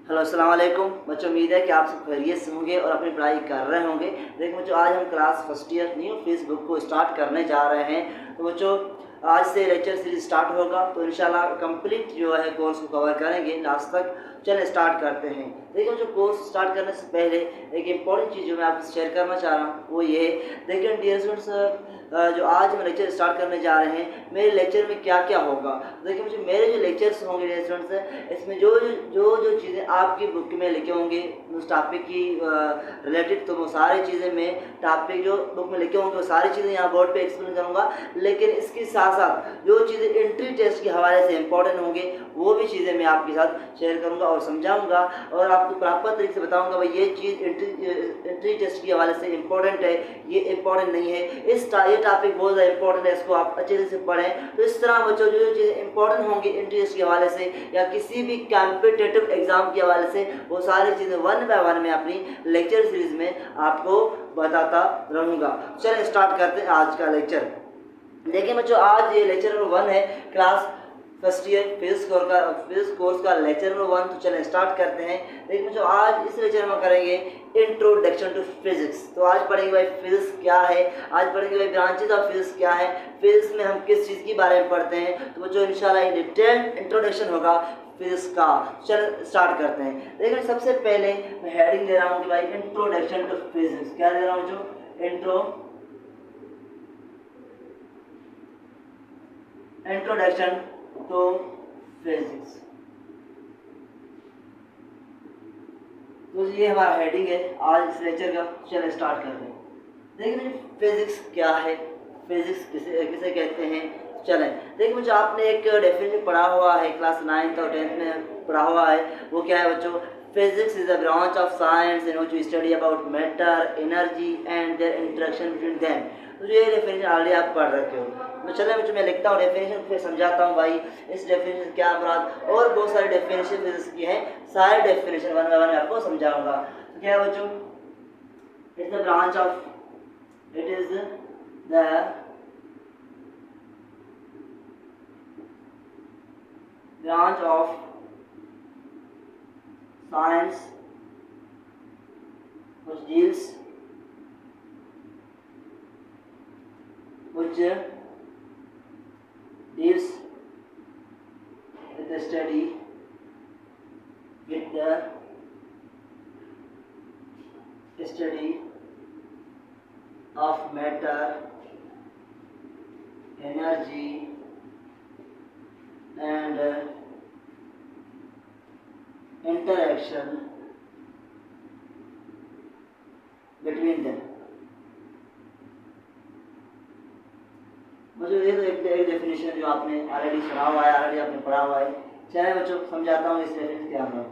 Hello अस्सलाम वालेकुम बच्चों, उम्मीद है कि आप सब खैरियत से होंगे और अपनी पढ़ाई कर रहे होंगे। देखिए बच्चों, आज हम class first year new face book को स्टार्ट करने जा रहे हैं। तो बच्चों, आज से लेक्चर सीरीज स्टार्ट होगा, तो इंशाल्लाह कंप्लीट जो है कोर्स को कवर करेंगे लास्ट तक। चलें स्टार्ट करते हैं। देखिए बच्चों, कोर्स स्टार्ट करने से पहले एक इम्पॉर्टेंट चीज़ जो मैं आपसे शेयर करना चाह रहा हूँ वो ये है। देखिए डियर स्टूडेंट्स, जो आज हम लेक्चर स्टार्ट करने जा रहे हैं, मेरे लेक्चर में क्या क्या होगा। देखिए मुझे मेरे जो लेक्चर्स होंगे डियर स्टूडेंट्स, इसमें जो चीज़ें आपकी बुक में लिखे होंगे उस टॉपिक की रिलेटेड, तो वो सारी चीज़ें मैं टॉपिक जो बुक में लिखे होंगे वो सारी चीज़ें यहाँ बोर्ड पे एक्सप्लेन करूँगा। लेकिन इसके साथ साथ जो चीज़ें एंट्री टेस्ट के हवाले से इंपॉर्टेंट होंगे वो भी चीज़ें मैं आपके साथ शेयर करूँगा और समझाऊँगा और आपको प्रॉपर तरीके से बताऊँगा भाई ये चीज़ एंट्री टेस्ट के हवाले से इंपॉर्टेंट है, ये इंपॉर्टेंट नहीं है। ये टॉपिक बहुत ज़्यादा इंपॉर्टेंट है, इसको आप अच्छे से पढ़ें। तो इस तरह बच्चों जो चीज़ें इंपॉर्टेंट होंगी एंट्री टेस्ट के हवाले से या किसी भी कॉम्पिटिटिव एग्जाम के हवाले से, वो सारी चीज़ें वन बाय वन में अपनी लेक्चर सीरीज में आपको बताता रहूँगा। चलिए स्टार्ट करते हैं आज का लेक्चर। देखिए बच्चों, आज ये लेक्चर नंबर 1 है, class first year physics course का लेक्चर नंबर 1। तो चलें स्टार्ट करते हैं। देखिए बच्चों, आज इस लेक्चर में करेंगे इंट्रोडक्शन टू फिजिक्स। तो आज पढ़ेंगे भाई फिजिक्स क्या है, आज पढ़ेंगे भाई ब्रांचेज ऑफ फिजिक्स क्या है, फिजिक्स में हम किस चीज़ के बारे में पढ़ते हैं। तो बच्चों इंशाल्लाह डिटेल इंट्रोडक्शन होगा फिजिक्स का। चल स्टार्ट करते हैं। देखिए सबसे पहले मैं हेडिंग दे रहा हूँ कि भाई इंट्रोडक्शन टू फिजिक्स। क्या दे रहा हूँ जो इंट्रोडक्शन टू फिजिक्स। तो ये हमारा हेडिंग है आज इस लेक्चर का। चलिए स्टार्ट करते हैं। देखिए फिजिक्स क्या है, फिजिक्स किसे कहते हैं। चलें देखिए मुझे आपने एक डेफिनेशन पढ़ा हुआ है क्लास 9th और 10th में पढ़ा हुआ है। वो क्या है बच्चों? Physics is a branch of science in which we study about matter, energy and their interaction between them. तो ये डेफिनेशन ऑलरेडी आप पढ़ रखे हो। तो चलिए बच्चों मैं लिखता हूँ डेफिनेशन, फिर समझाता हूँ भाई इस डेफिनेशन क्या मुराद, और बहुत सारे डेफिनेशन फिजिक्स की हैं, सारे डेफिनेशन वन बाय वन आपको समझाऊंगा। तो क्या है बच्चों? It's the branch of It is the branch of science which deals with the study of matter, energy and interaction between them। बच्चों ये तो एक डेफिनेशन जो आपने ऑलरेडी सुना हुआ है, ऑलरेडी आपने पढ़ा हुआ है। चलिए बच्चों समझाता हूँ इस डेफिनेशन क्या है।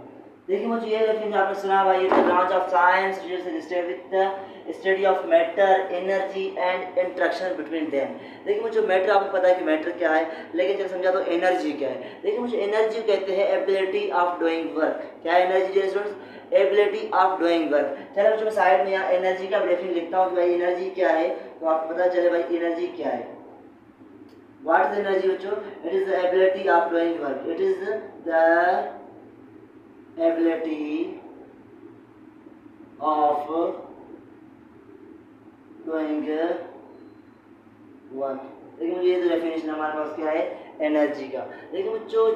देखिए मुझे ये डेफिनेशन आपने सुना हुआ है, branch of science with the study of matter, energy and interaction between them. देखिए मुझे मैटर आपको पता है कि मैटर क्या है, लेकिन चलो समझा दो एनर्जी क्या है। देखिए मुझे एनर्जी कहते हैं एबिलिटी ऑफ डूइंग वर्क। क्या है energy dear students? Ability of doing work. चलो बच्चों मैं साइड में यहाँ एनर्जी का डेफिनेशन लिखता हूँ कि भाई एनर्जी क्या है, तो आपको पता चले भाई एनर्जी क्या है। What is energy बच्चों? It is the ability of doing work. It is the ability of doing work। देखिए मुझे ये तो डेफिनेशन हमारे पास क्या है एनर्जी का। देखिए बच्चों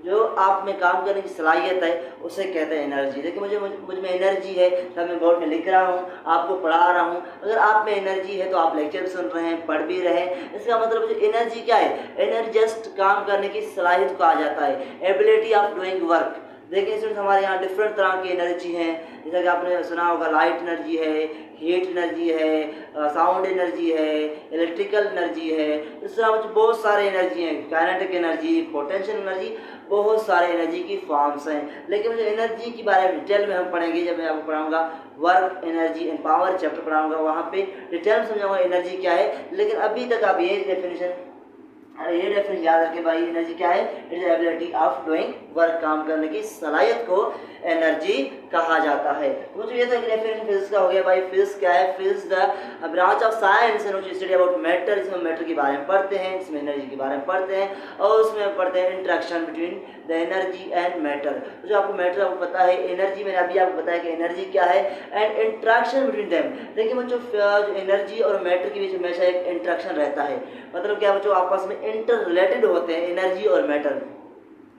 जो आप में काम करने की सलाहियत है उसे कहते हैं एनर्जी। देखिए मुझ में एनर्जी है, तब मैं बोर्ड में लिख रहा हूँ, आपको पढ़ा रहा हूँ। अगर आप में एनर्जी है तो आप लेक्चर भी सुन रहे हैं, पढ़ भी रहे हैं। इसका मतलब जो एनर्जी क्या है? एनर्जी जस्ट काम करने की सलाहियत को आ जाता है, एबिलिटी ऑफ डूइंग वर्क। देखिए स्टूडेंट्स हमारे यहाँ डिफरेंट तरह की एनर्जी हैं, जैसा कि आपने सुना होगा लाइट एनर्जी है, हीट एनर्जी है, साउंड एनर्जी है, इलेक्ट्रिकल एनर्जी है। इस तरह बहुत सारे एनर्जी हैं, काइनेटिक एनर्जी, पोटेंशियल एनर्जी, बहुत सारे एनर्जी की फॉर्म्स हैं। लेकिन मुझे एनर्जी के बारे में डिटेल में हम पढ़ेंगे जब मैं आपको पढ़ाऊंगा work, energy and power chapter पढ़ाऊंगा, वहाँ पे डिटेल में समझाऊंगा एनर्जी क्या है। लेकिन अभी तक आप ये डेफिनेशन याद रखें भाई, एनर्जी क्या है? It is ability of doing work, काम करने की सलाहियत को एनर्जी कहा जाता है। तो मुझे ये तो एक डेफिनेशन फिजिक्स का हो गया भाई। फिजिक्स क्या है? Physics the branch of science in which study about matter, इसमें मैटर के बारे में पढ़ते हैं, इसमें एनर्जी के बारे में पढ़ते हैं और उसमें पढ़ते हैं interaction between the energy and matter. तो जो आपको मैटर आपको पता है, एनर्जी मैंने अभी आपको बताया कि एनर्जी क्या है, एंड इंटरेक्शन बिटवीन देम। देखिए बच्चों जो एनर्जी और मैटर के बीच हमेशा एक इंटरेक्शन रहता है। मतलब क्या बच्चों, आपस में इंटर रिलेटेड होते हैं एनर्जी और मैटर।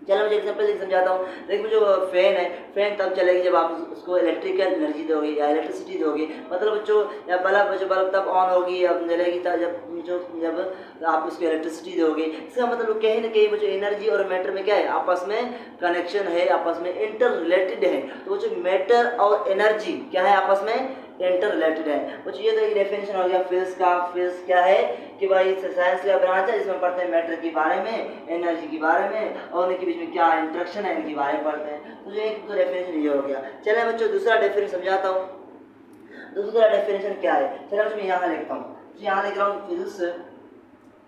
चलो मुझे एग्जांपल समझाता हूँ। देखिए जो फैन है, फैन तब चलेगी जब आप उसको इलेक्ट्रिकल एनर्जी दोगे या इलेक्ट्रिसिटी दोगे। मतलब बच्चों या बल्ब तब ऑन होगी या जलेगी जब आप उसको इलेक्ट्रिसिटी दोगे। इसका मतलब कहीं ना कहीं बच्चों एनर्जी और मैटर में क्या है, आपस में कनेक्शन है, आपस में इंटर रिलेटेड है। तो बच्चों मैटर और एनर्जी क्या है, आपस में इंटर रिलेटेड है। बच्चों ये तो एक डेफिनेशन हो गया फिजिक्स का। फिजिक्स क्या है कि भाई साइंस का ब्रांच है जिसमें पढ़ते हैं मैटर के बारे में, एनर्जी के बारे में और उनके बीच में क्या इंटरेक्शन है इनके बारे में पढ़ते हैं। तो जो एक तो डेफिनेशन ये हो गया। चलिए बच्चों दूसरा डेफिनेशन समझाता हूँ। दूसरा डेफिनेशन क्या है, चलिए बच्चों मैं यहाँ लिखता हूँ। यहाँ लिख रहा हूँ physics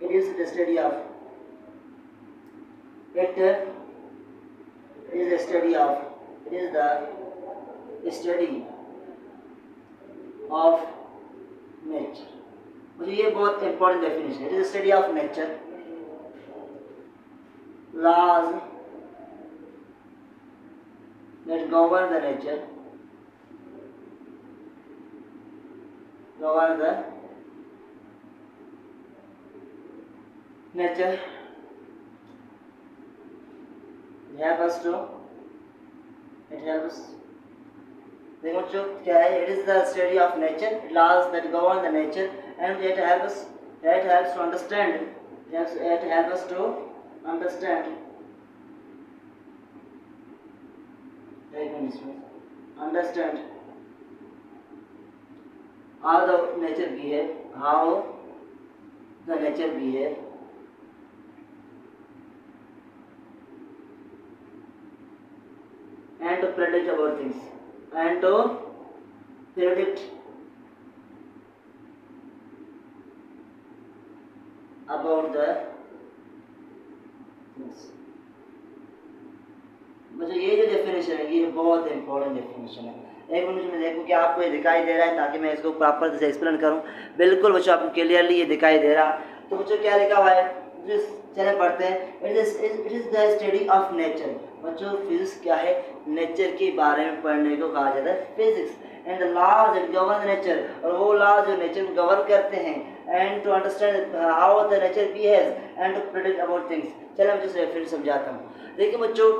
it is the study of of nature. मुझे ये बहुत इंपॉर्टेंट डेफिनेशन है। It is study of nature, laws that govern the nature, help us to it helps। देखो बच्चों क्या है, it is the study of nature, laws that govern the nature and it helps to understand, it helps us to understand how the nature behave, and to predict about things, and to predict about the things। मुझे ये जो definition है ये बहुत important definition है। एक minute मुझे देखो कि आपको ये दिखाई दे रहा है ताकि मैं इसको प्रॉपर से एक्सप्लेन करूं। बिल्कुल बच्चों आपको क्लियरली ये दिखाई दे रहा। तो बच्चों क्या लिखा हुआ है, चले पढ़ते हैं। It is the study of nature. बच्चों फिजिक्स क्या है, नेचर के बारे में पढ़ने को कहा जाता है physics. And the laws that govern nature, और वो लॉज जो नेचर को गवर्न करते हैं, and to understand how the nature behaves and to predict about things. चलो मैं जिसे फिर समझाता हूँ। देखिए बच्चों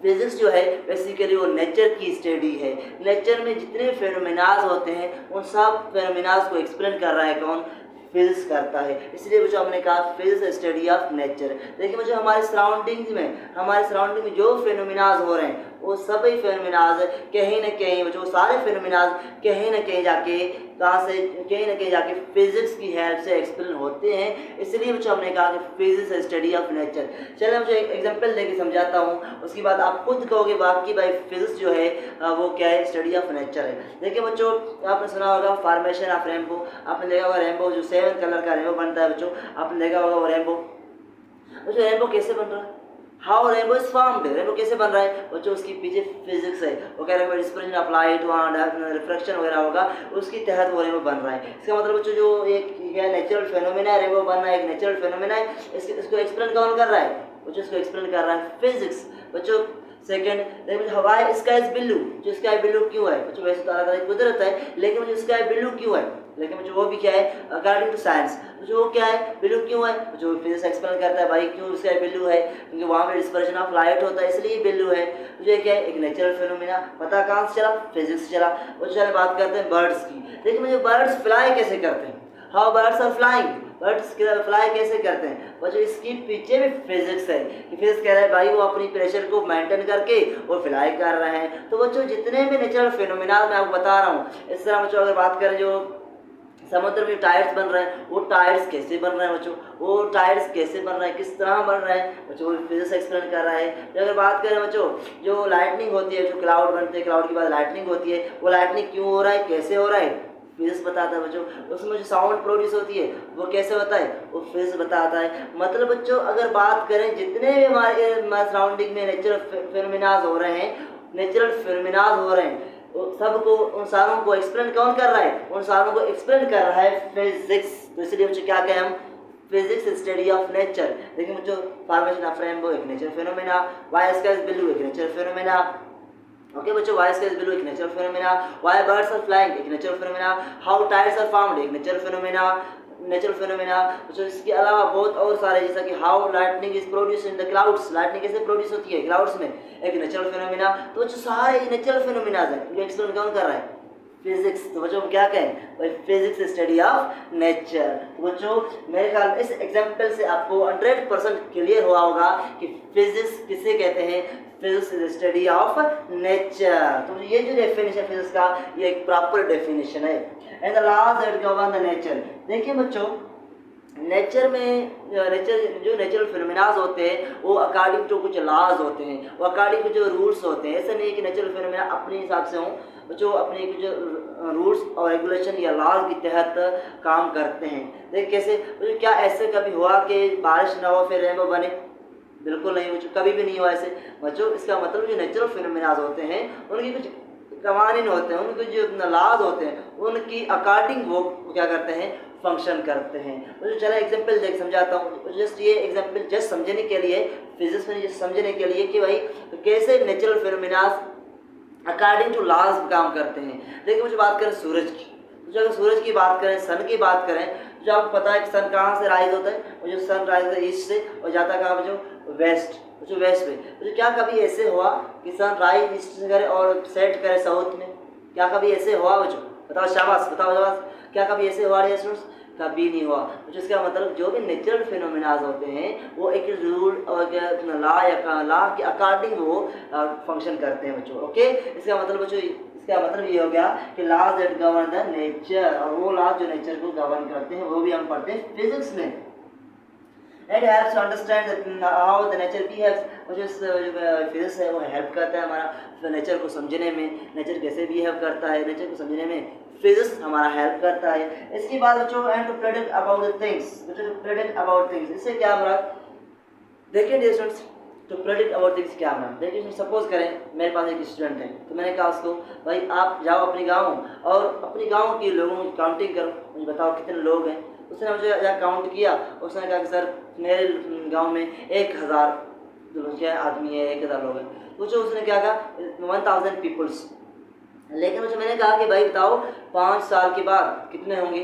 फिजिक्स जो है बेसिकली वो नेचर की स्टडी है। नेचर में जितने फेनोमेनाज होते हैं उन सब फेनोमेनाज को एक्सप्लेन कर रहा है कौन, फिजिक्स करता है। इसलिए बच्चों हमने कहा फिजिक्स स्टडी ऑफ नेचर। देखिए बच्चों हमारे सराउंडिंग में जो फेनोमेनाज हो रहे हैं वो सभी फेनोमेनाज कहीं ना कहीं बच्चों, सारे फेनोमेनाज कहीं ना कहीं जाके फिजिक्स की हेल्प से एक्सप्लेन होते हैं। इसलिए बच्चों हमने कहा कि फिजिक्स स्टडी ऑफ नेचर। चलिए मुझे एक एग्जांपल देके समझाता हूँ, उसके बाद आप खुद कहोगे बाकी भाई फिजिक्स जो है वो क्या है, स्टडी ऑफ नेचर है। देखिए बच्चों आपने सुना होगा फॉर्मेशन ऑफ रेनबो। आपने देखा होगा रेनबो जो 7 कलर का रेनबो बनता है बच्चों, आपने देखा होगा वो रेनबो। बच्चों रेनबो कैसे बन रहा है, how rainbow is formed, rainbow कैसे बन रहा है बच्चों, उसकी पीछे फिजिक्स है। वो कह रहे हैं डिस्पर्शन ऑफ लाइट, वहाँ रिफ्रैक्शन वगैरह होगा, उसके तहत वो रेनबो बन रहा है। इसका मतलब बच्चों जो एक नेचुरल फेनोमेना है, रेनबो बनना एक नेचुरल फेनोमेना है। इसको एक्सप्लेन कौन कर रहा है बच्चों, इसको एक्सप्लेन कर रहा है फिजिक्स। बच्चों सेकंड देखिए हवाई स्काई इज ब्लू, जो स्काई ब्लू क्यों है बच्चों, वैसे तो अलग अलग कुदरत है लेकिन मुझे स्काई ब्लू क्यों है, लेकिन मुझे वो भी क्या है अकॉर्डिंग टू साइंस, जो क्या है ब्लू क्यों है, जो फिजिक्स एक्सप्लेन करता है भाई क्यों स्काई ब्लू है, क्योंकि वहाँ पे डिस्पर्शन ऑफ लाइट होता है इसलिए ब्लू है। मुझे क्या है एक नेचुरल फिनोमेना, पता कहाँ से चला, फिजिक्स चला। वो चलिए बात करते हैं बर्ड्स की। देखिए मुझे बर्ड्स फ्लाई कैसे करते हैं, how birds are flying, birds fly कैसे करते हैं बच्चों, इसकी पीछे भी फिजिक्स है कि फिजिक्स कह रहा है भाई वो अपनी प्रेशर को मेंटेन करके वो फ्लाई कर रहे हैं। तो बच्चों जितने भी नेचुरल फिनोमेना मैं आपको बता रहा हूँ, इस तरह बच्चों अगर बात करें जो समुद्र में टायर्स बन रहे हैं, वो टायर्स कैसे बन रहे हैं बच्चों, वो टायर्स कैसे बन रहे हैं, किस तरह बन रहे हैं बच्चों, वो फिजिक्स एक्सप्लेन कर रहा है। तो अगर बात करें बच्चों जो लाइटनिंग होती है, जो क्लाउड बनते हैं, क्लाउड के बाद लाइटनिंग होती है, वो लाइटनिंग क्यों हो रहा है, कैसे हो रहा है, फिजिक्स बताता है बच्चों। उसमें जो साउंड प्रोड्यूस होती है वो कैसे होता है, वो फिजिक्स बताता है। मतलब बच्चों अगर बात करें जितने भी हमारे सराउंडिंग में नेचुरल फेनोमेनाज हो रहे हैं नेचुरल फिनोमेना हो रहे हैं, सबको उन सारों को एक्सप्लेन कौन कर रहा है? उन सारों को एक्सप्लेन कर रहा है फिजिक्स। तो इसलिए बच्चों क्या कहें हम? Physics study of nature. देखिए बच्चों, फॉर्मेशन ऑफ रेनबो एक natural phenomena, why sky is blue एक नेचुरल फिनोमेना। ओके बच्चों, वाई स्काई इज ब्लू एक natural phenomena, why birds are flying एक natural phenomena, how tides are formed एक natural phenomena, natural phenomena. बच्चों इसके अलावा बहुत और सारे, जैसा कि how lightning is produce in the clouds, lightning कैसे प्रोड्यूस होती है क्लाउड्स में, एक नेचुरल फिनोमेना। तो बच्चों सारे नेचुरल फिनोमेना है, इनको एक्सप्लेन कौन कर रहा है? फिजिक्स। तो बच्चों हम क्या कहें भाई? Physics study of nature. तो बच्चों मेरे ख्याल में इस एग्जाम्पल से आपको 100% क्लियर हुआ होगा कि फिजिक्स किसे कहते हैं? Physics is study of nature. तो ये जो डेफिनेशन फिजिक्स का, ये एक प्रॉपर डेफिनेशन है। And the laws that govern the nature. देखिए बच्चों, नेचर में जो नेचुरल फिनोमेनाज होते हैं वो अकॉर्डिंग टू कुछ लॉज होते हैं, वो अकॉर्डिंग टू जो रूल्स होते हैं। ऐसा नहीं है कि नेचुरल फिनोमेना अपने हिसाब से हों, जो अपने कुछ रूल्स और रेगुलेशन या लॉज के तहत काम करते हैं। देखिए कैसे, क्या ऐसे कभी हुआ कि बारिश ना हो फिर रेनबो बने? बिल्कुल नहीं बच्चों, कभी भी नहीं हुआ ऐसे बच्चों। इसका मतलब जो नेचुरल फिनोमेनाज होते हैं उनकी कुछ कवानीन होते हैं, उनके जो लॉज होते हैं उनकी अकॉर्डिंग वो क्या करते हैं? फंक्शन करते हैं। मुझे चला एग्जांपल देख समझाता हूँ। जस्ट ये एग्जांपल जस्ट समझने के लिए, फिजिक्स में जस्ट समझने के लिए कि भाई कैसे नेचुरल फिनोमेनाज अकॉर्डिंग टू लॉज काम करते हैं। देखिए मुझे बात करें सूरज की, तो अगर सूरज की बात करें, सन की बात करें, जो आपको पता है कि सन कहाँ से राइज होता है? और जो सन राइज होता है ईस्ट से और जाता है कहाँ? जो वेस्ट, जो वेस्ट पे। तो क्या कभी ऐसे हुआ कि सन राइज ईस्ट से करे और सेट करे साउथ में? क्या कभी ऐसे हुआ बच्चों? बताओ शाबाश, बताओ शाबाश। क्या कभी ऐसे हुआ है स्टूडेंट्स? कभी नहीं हुआ। तो इसका मतलब जो भी नेचुरल फिनोमेनाज होते हैं वो एक रूल और लॉ या लॉ के अकॉर्डिंग वो फंक्शन करते हैं बच्चों। ओके, इसका मतलब बच्चों, इसका मतलब ये हो गया कि laws that govern the nature, और वो लॉज जो नेचर को गवर्न करते हैं वो भी हम पढ़ते हैं फिजिक्स में। It helps to understand how the nature behaves। मुझे फिजिक्स है वो हेल्प करता है हमारा नेचर को समझने में, नेचर कैसे बिहेव करता है, नेचर को समझने में फिजिक्स हमारा हेल्प करता है। इसके बाद बच्चों and to predict about the things, बच्चों टू प्रेडिक्ट अबाउट थिंग्स, इससे क्या हमारा? देखिए dear students, to predict about things क्या हमारा? देखिए सपोज करें मेरे पास एक स्टूडेंट है, तो मैंने कहा उसको भाई आप जाओ अपने गाँव और अपने गाँव के लोगों की काउंटिंग करो, मुझे बताओ कितने लोग हैं। उसने मुझे जब काउंट किया, उसने कहा कि सर मेरे गांव में 1000 आदमी है, 1000 लोग हैं। तो जो उसने क्या कहा 1000 पीपल्स। लेकिन मुझे मैंने कहा कि भाई बताओ 5 साल के बाद कितने होंगे?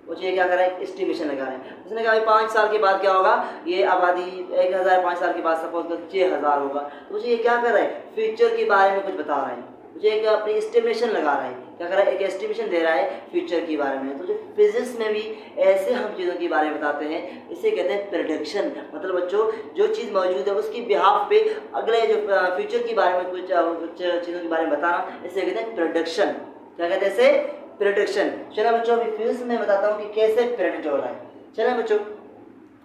मुझे क्या कर रहा है? एस्टिमेशन लगा रहे हैं। उसने कहा भाई 5 साल के बाद क्या होगा? ये आबादी 1000 5 साल के बाद सपोज कर 6000 होगा। तो मुझे ये क्या कर रहा है? फ्यूचर के बारे में कुछ बता रहा है, मुझे एक अपनी एस्टिमेशन लगा रहा है। क्या कर रहा है? एक एस्टिमेशन दे रहा है फ्यूचर के बारे में। तो जो फिजिक्स में भी ऐसे हम चीज़ों के बारे में बताते हैं, इसे कहते हैं प्रेडिक्शन। मतलब बच्चों जो चीज़ मौजूद है उसकी बिहाफ पे अगले जो फ्यूचर के बारे में कुछ चीज़ों के बारे में बताना, इसे कहते हैं प्रेडिक्शन। क्या कहते हैं इसे? प्रेडिक्शन। चलो बच्चों अभी फिजिक्स में बताता हूँ कि कैसे प्रेडिक्ट हो रहा है। चलो बच्चों,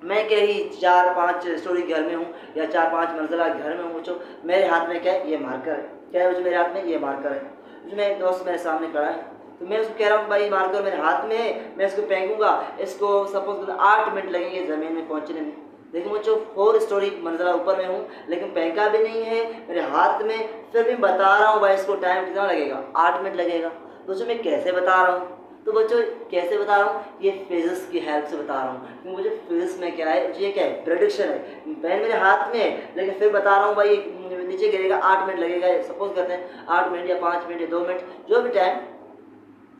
मैं क्या ही 4-5 स्टोरी घर में हूँ या 4-5 मंजिला घर में हूँ बच्चों, मेरे हाथ में क्या है? ये मार्कर है। क्या है बच्चों मेरे हाथ में? ये मार्कर है। उसमें एक दोस्त मेरे सामने खड़ा है, तो मैं उसको कह रहा हूँ भाई मार्कर मेरे हाथ में है, मैं इसको फेंकूंगा, इसको सपोज 8 मिनट लगेंगे ज़मीन में पहुँचने में। लेकिन बच्चों 4 स्टोरी मंजिला ऊपर में हूँ, लेकिन फेंका भी नहीं है मेरे हाथ में, फिर भी बता रहा हूँ भाई इसको टाइम कितना लगेगा? 8 मिनट लगेगा। बच्चों मैं कैसे बता रहा हूँ? तो बच्चों कैसे बता रहा हूँ? ये फिजिक्स की हेल्प से बता रहा हूँ, क्योंकि मुझे फिजिक्स में क्या है? ये क्या है? प्रेडिक्शन है। पेन मेरे हाथ में है लेकिन फिर बता रहा हूँ भाई नीचे गिरेगा 8 मिनट लगेगा। सपोज करते हैं 8 मिनट या 5 मिनट या 2 मिनट, जो भी टाइम,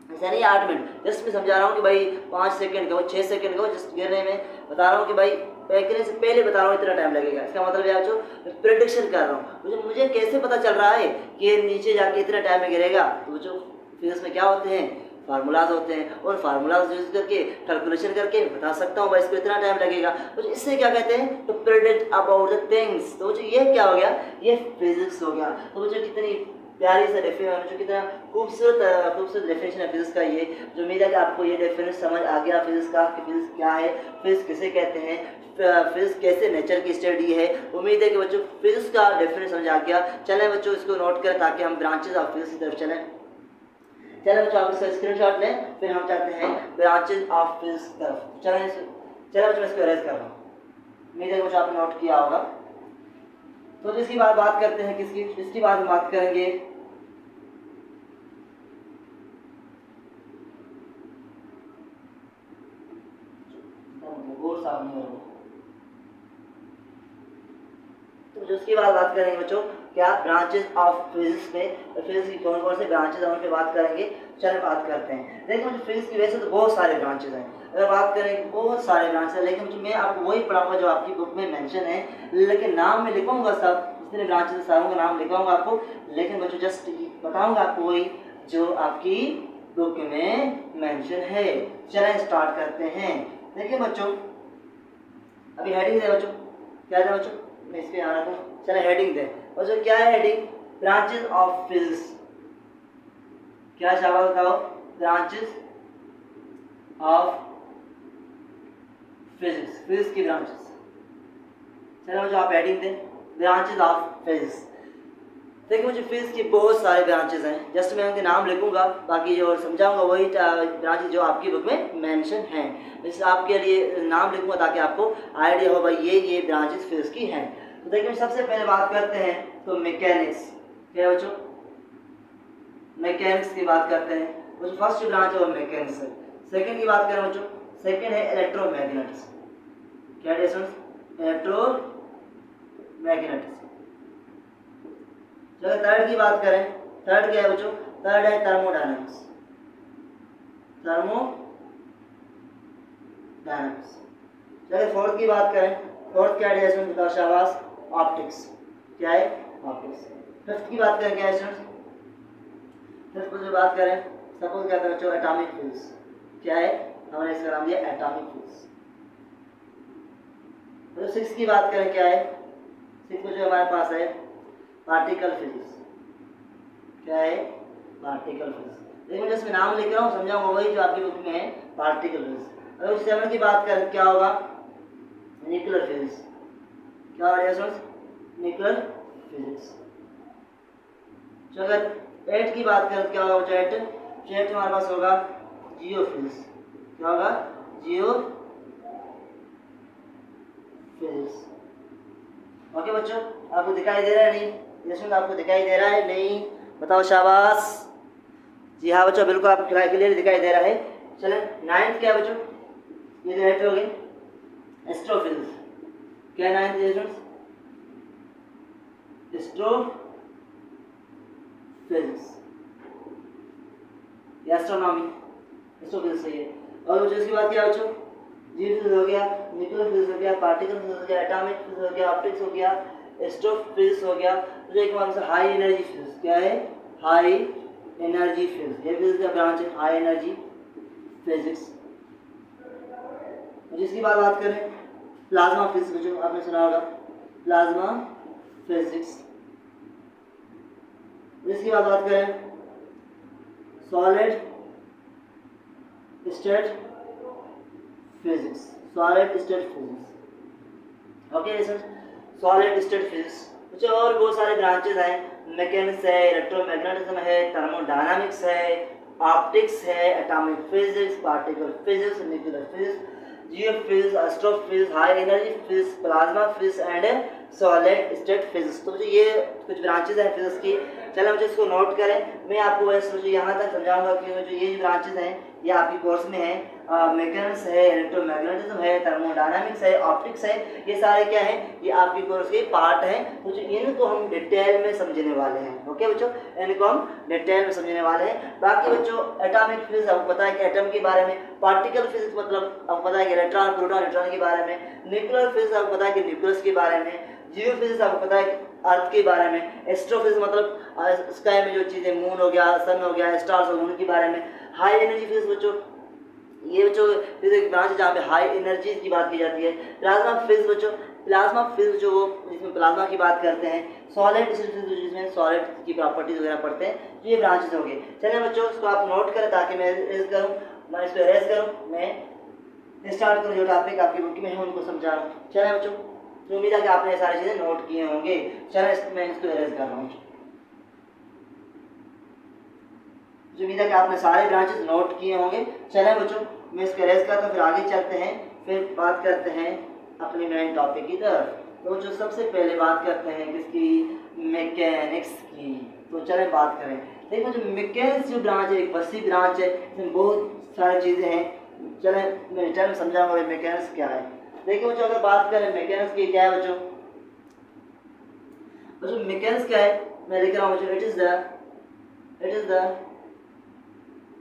ऐसा नहीं 8 मिनट। जस्ट मैं समझा रहा हूँ कि भाई 5 सेकंड का हो, 6 सेकंड का हो, जस्ट गिरने में बता रहा हूँ कि भाई फेंकने से पहले बता रहा हूँ इतना टाइम लगेगा। इसका मतलब है जो प्रेडिक्शन कर रहा हूँ। मुझे कैसे पता चल रहा है कि ये नीचे जाके इतना टाइम में गिरेगा? तो जो फिजिक्स में क्या होते हैं? फार्मूलाज होते हैं, और फार्मूलाज यूज करके कैलकुलेशन करके बता सकता हूँ भाई इसको इतना टाइम लगेगा। तो इससे क्या कहते हैं? तो प्रेडिक्ट अबाउट द थिंग्स। तो ये क्या हो गया? ये फिजिक्स हो गया। तो मुझे कितनी प्यारी सा डेफिनेशन, कितना खूबसूरत डेफिनेशन है फिजिक्स का ये। जो उम्मीद है कि आपको ये डेफिनेशन समझ आ गया फिजिक्स का, कि फिजिक्स क्या है, फिजिक्स किसे कहते हैं, फिजिक्स कैसे नेचर की स्टडी है। उम्मीद है कि बच्चों फिजिक्स का डेफिनेशन समझ आ गया। चलें बच्चों इसको नोट करें ताकि हम ब्रांचेज ऑफ फिजिक्स की तरफ चलें। चलो बच्चों आप इसका स्क्रीनशॉट लें, फिर हम चाहते हैं ब्रांचेज ऑफ फिजिक्स की तरफ। चलो बच्चों मैं इसको अरेंज कर रहा हूँ। उम्मीद है बच्चों आपने नोट किया होगा। तो इसकी बात करते हैं किसकी, इसकी बात हम बात करेंगे तो जो उसकी बात करेंगे बच्चों क्या, ब्रांचेस ऑफ फिजिक्स में, फिजिक्स की कौन कौन से ब्रांचेस हैं उन पे बात करेंगे। चलिए बात करते हैं। देखो जो फिजिक्स की वैसे तो बहुत सारे ब्रांचेस हैं, अगर बात करें बहुत सारे ब्रांचेस हैं, लेकिन मैं आपको वही पढ़ाऊंगा जो आपकी बुक में मेंशन है, लेकिन नाम में लिखूंगा सब जितने ब्रांचेस सारों का नाम लिखाऊंगा आपको, लेकिन बच्चों जस्ट बताऊंगा आपको वही जो आपकी बुक में मेंशन है। चलें स्टार्ट करते हैं। देखिए बच्चों अभी हेडिंग दे बच्चों, क्या है बच्चों, मैं इस पे आ रहा हूँ। चलो हेडिंग दे बच्चों, क्या है हेडिंग, ब्रांचेस ऑफ फिजिक्स। क्या शाबाश बताओ, ब्रांचेस ऑफ फिजिक्स, फिजिक्स की ब्रांचेस। चलो मुझे आप हेडिंग दें, ब्रांचेस ऑफ फिजिक्स। देखिए मुझे फिजिक्स की बहुत सारे ब्रांचेस हैं, जस्ट मैं उनके नाम लिखूंगा, बाकी जो समझाऊंगा वही ब्रांचेस जो आपकी बुक में मेंशन हैं। इस आपके लिए नाम लिखूंगा ताकि आपको आइडिया हो भाई ये ब्रांचेस फिजिक्स की हैं। तो देखिए सबसे पहले बात करते हैं तो मैकेनिक्स। क्या है बच्चों, मैकेनिक्स की बात करते हैं। बच्चों फर्स्ट ब्रांच है वो मैकेनिक्स है। सेकंड की बात करें बच्चों, सेकंड है इलेक्ट्रोमैग्नेटिक्स। क्या है इलेक्ट्रोमैग्नेटिक्स। चलो थर्ड की बात करें, थर्ड क्या है बच्चों, थर्ड है थर्मोडायनामिक्स। थर्मोडायनामिक्स। चलिए फोर्थ की बात करें, फोर्थ क्या है इसमें बताओ शाबाश, ऑप्टिक्स। क्या है ऑप्टिक्स। फिफ्थ की बात करें क्या है स्टूडेंट्स, फिफ्थ को जो बात करें सपोज क्या करें बच्चों, एटॉमिक फिजिक्स। क्या है, हमने इसका नाम दिया एटॉमिक फिजिक्स। तो सिक्स की बात करें क्या है, सिक्स को जो हमारे पास है पार्टिकल फिजिक्स। क्या है पार्टिकल फिजिक्स। देखिए मैं जिसमें नाम लिख रहा हूँ समझाऊंगा वही जो आपकी बुक में है, पार्टिकल फिजिक्स। अगर सेवन की बात करें क्या होगा, न्यूक्लियर फिजिक्स। क्या हो रहा है, न्यूक्लियर फिजिक्स। तो अगर एट की बात करें क्या होगा, एट हमारे पास होगा जियो फिजिक्स। क्या होगा, जियो फिजिक्स। ओके बच्चों आपको दिखाई दे रहा है नहीं, इसमें आपको दिखाई दे रहा है नहीं, बताओ शाबाश। जी हाँ बच्चों बिल्कुल आपको क्लियर दिखाई दे रहा है। चलें नाइन्थ क्या है बच्चों, ये जो एट हो गए एस्ट्रोफिजिक्स। क्या है ninth students, astrophysics, astronomy, astrophysics सही है। और बच्चों इसके बाद क्या है बच्चों, जी फिजिक्स हो गया, न्यूक्लियर फिजिक्स हो गया, पार्टिकल फिजिक्स हो गया, एटॉमिक फिजिक्स हो गया, ऑप्टिक्स हो गया, एस्ट्रोफिजिक्स हो गया। तो एक बार से हाई एनर्जी फिजिक्स। क्या है, हाई एनर्जी फिजिक्स। ये फिजिक्स का ब्रांच है हाई एनर्जी फिजिक्स। जिसकी बात करें प्लाज्मा फिजिक्स, जो आपने सुना होगा प्लाज्मा फिजिक्स। इसकी बात करें solid state physics. Solid state physics. Okay sir, solid state physics. कुछ और बहुत सारे ब्रांचेस हैं, मैकेनिक्स है, इलेक्ट्रोमैग्नेटिज्म है, थर्मोडायनामिक्स है, ऑप्टिक्स है, atomic physics, particle physics, nuclear physics, Jio physics, astrophysics, high energy physics, plasma physics and solid state physics. तो मुझे ये कुछ ब्रांचेस हैं फिजिक्स की। चलो मुझे इसको नोट करें। मैं आपको वैसे यहाँ तक समझाऊंगा कि जो ये ब्रांचेस हैं ये आपकी कोर्स में है, मैकेनिक्स है, इलेक्ट्रोमैग्नेटिज्म है, थर्मोडायनामिक्स है, ऑप्टिक्स है, ये सारे क्या है, ये आपकी कोर्स के पार्ट हैं। तो इनको हम डिटेल में समझने वाले हैं। ओके बच्चों, इनको हम डिटेल में समझने वाले हैं। बाकी बच्चों एटॉमिक फिजिक्स आपको पता है कि एटम के बारे में, पार्टिकल फिजिक्स मतलब आपको पता है कि इलेक्ट्रॉन, प्रोटॉन, न्यूट्रॉन के बारे में, न्यूक्लियर फिजिक्स आपको पता है कि न्यूक्लियस के बारे में, जियो फिजिक्स आपको पता है कि अर्थ के बारे में, एस्ट्रोफिजिक्स मतलब स्काई में जो चीज़ें, मून हो गया, सन हो गया, स्टार्स हो गए, उनके बारे में। हाई एनर्जी फिजिक्स बच्चों, ये बच्चों फिजिक्स ब्रांच है जहाँ पे हाई एनर्जी की बात की जाती है। प्लाज्मा फिजिक्स बच्चों, प्लाज्मा फिजिक्स जो जिसमें प्लाज्मा की बात करते हैं। सॉलिड फिजिक्स जिसमें सॉलिड की प्रॉपर्टीज वगैरह पढ़ते हैं। ये ब्रांचेस हो गए। चलिए बच्चों इसको आप नोट करें ताकि मैं इरेज करूँ, मैं इसको इरेज करूँ, मैं स्टार्ट करूँ जो टॉपिक आपकी बुक में है उनको समझा रहा हूँ। चलिए बच्चों, तो उम्मीद है कि आपने ये सारी चीज़ें नोट किए होंगे। चलिए मैं इसको इरेज कर रहा हूँ। उम्मीद है कि आपने सारे ब्रांचेस नोट किए होंगे। चलें बच्चों मैं इसको इरेज करता हूँ, फिर आगे चलते हैं, फिर बात करते हैं अपने मेन टॉपिक की तरफ। तो जो सबसे पहले बात करते हैं किसकी, मैकेनिक्स की। तो चलें बात करें। देखो जो मैकेनिक्स जो ब्रांच है एक वसी ब्रांच है, इसमें बहुत सारी चीज़ें हैं। चलें मैं डिटेल में समझाऊंगा मैकेनिक्स क्या है। देखिए बच्चों अगर बात करें मैकेनिक्स की क्या है बच्चों, मैकेनिक्स क्या है, मैं लिख रहा हूँ बच्चों, it is the